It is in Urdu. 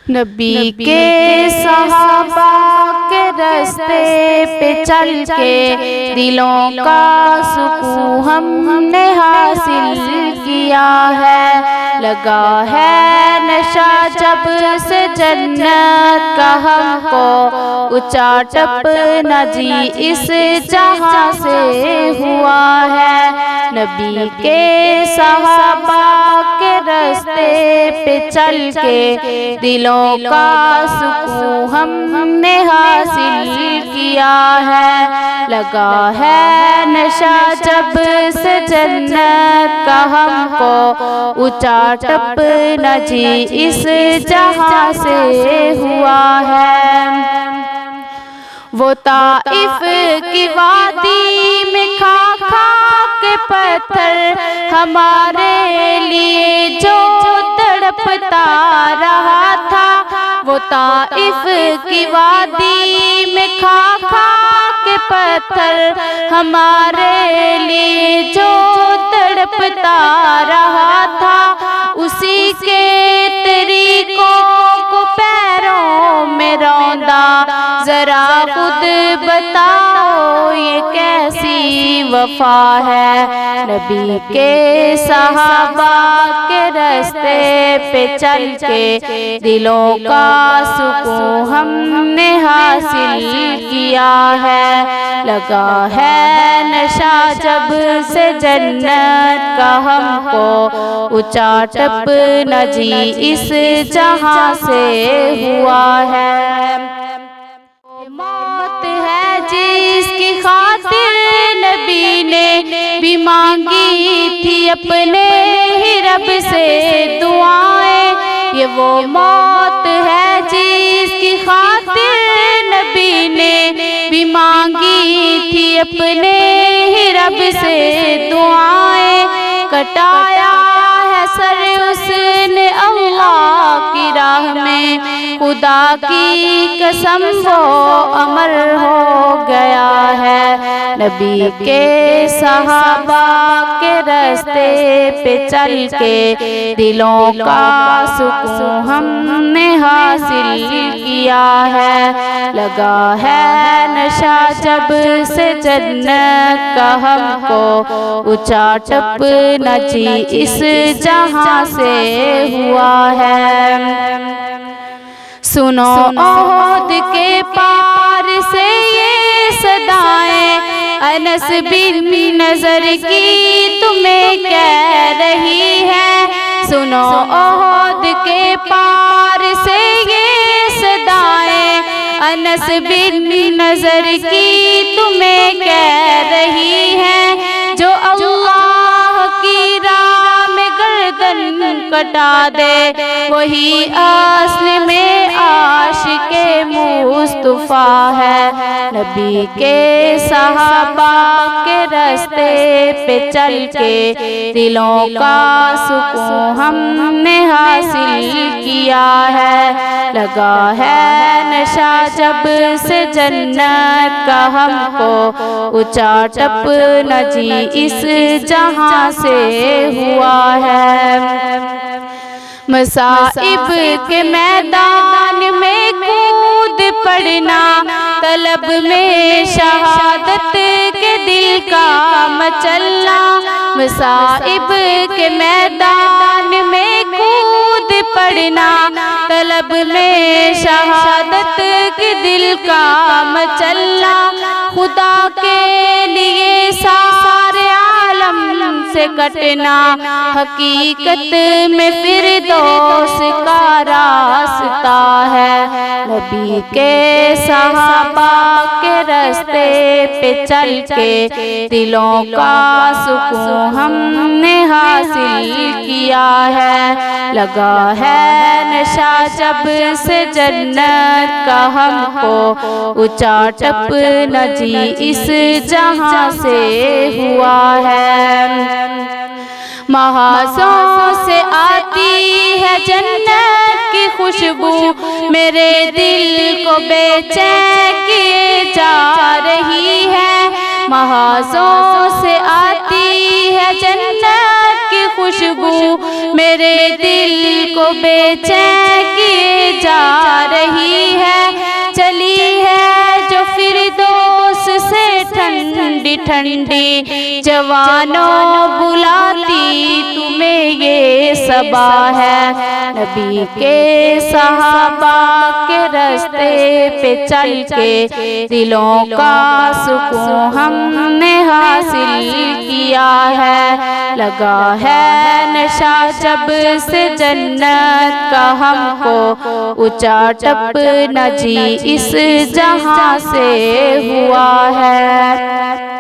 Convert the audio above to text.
نبی کے صحابہ کے راستے پہ چل کے دلوں کا سکون ہم نے حاصل کیا ہے، لگا ہے نشہ جب سے جنت کا ہم کو، اونچا ٹپنا جی اس جہاں سے ہوا ہے۔ نبی کے صحابہ کے راستے پہ چل کے دلوں کا سکون ہم نے حاصل کیا ہے، لگا ہے نشہ جب سے جنت کا ہم کو، اونچا ٹپنا جی اس جہاں سے ہوا ہے۔ وہ طائف کی وادی میں کھا کھا کے پتھر ہمارے لیے جو تڑپتا رہا تھا، وہ طائف کی وادی میں کھا کھا کے پتھر ہمارے لیے جو تڑپتا رہا تھا، اسی کے طریقوں کو پیروں میں روندا، ذرا خود بتاؤ یہ کیسی وفا ہے۔ نبی کے صحابہ کے راستے پہ چل کے دلوں کا سکون ہم نے حاصل کیا ہے، لگا ہے نشہ جب سے جنت کا ہم کو، اونچا ٹپنا جی اس جہاں سے ہوا ہے۔ موت ہے جس کی خاطر نبی نے بھی مانگی تھی اپنے ہی رب سے دعائیں، یہ وہ موت ہے جس کی خاطر نبی نے بھی مانگی تھی اپنے ہی رب سے دعائیں، کٹایا ہے سر اس نے اللہ کی راہ میں، خدا کی قسم وہ امر ہو گیا ہے۔ نبی کے صحابہ کے راستے پہ چل کے دلوں کا سکون ہم نے حاصل کیا ہے، لگا ہے نشہ جب سے جنت کا ہم کو، اونچا ٹپنا جی اس جہاں سے ہوا ہے۔ سنو احد کے پار سے یہ صدائیں، انس بن نضر کی تمہیں کہہ رہی ہے، سنو احد کے پار سے یہ صدائیں، انس بن نضر کی تمہیں کہہ رہی ہے، جو اللہ کی راہ میں گردن کٹا دے وہی اصل میں عاشق مصطفیٰ ہے۔ نبی کے صحابہ کے راستے پہ چل کے دلوں کا سکون ہم نے حاصل کیا ہے، لگا ہے نشہ جب سے جنت کا ہم کو، اونچا ٹپنا جی اس جہاں سے ہوا ہے۔ مصائب کے میدان میں کود پڑنا، طلب میں شہادت کے دل کا مچلنا، مصائب کے میدان میں کود پڑنا، طلب میں شہادت کے دل کا مچلنا، خدا کے لیے سارے عالم سے کٹنا، حقیقت میں فردوس کا راستہ ہے۔ نبی کے صحابہ کے راستے پہ چل کے دلوں کا سکون ہم نے حاصل کیا ہے، لگا ہے نشہ جب سے جنت کا ہم کو، اونچا ٹپنا جی اس جہاں سے ہوا ہے۔ محاذوں سے آتی ہے جنت کی خوشبو، میرے دل کو بے چین کیے جا رہی ہے، محاذوں سے آتی ہے جنت کی خوشبو، خوشبو میرے دل کو بے چین کیے جا رہی ہے، چلی ہے جو فردوس سے ٹھنڈی ٹھنڈی، جوانوں بلاتی تمہیں یہ صبا ہے، نبی کے صحابہ کے راستے پہ چل کے دلوں کا سکون ہم نے حاصل کیا ہے، لگا ہے نشہ جب سے جنت کا ہم کو، اونچا ٹپنا جی اس جہاں سے ہوا ہے۔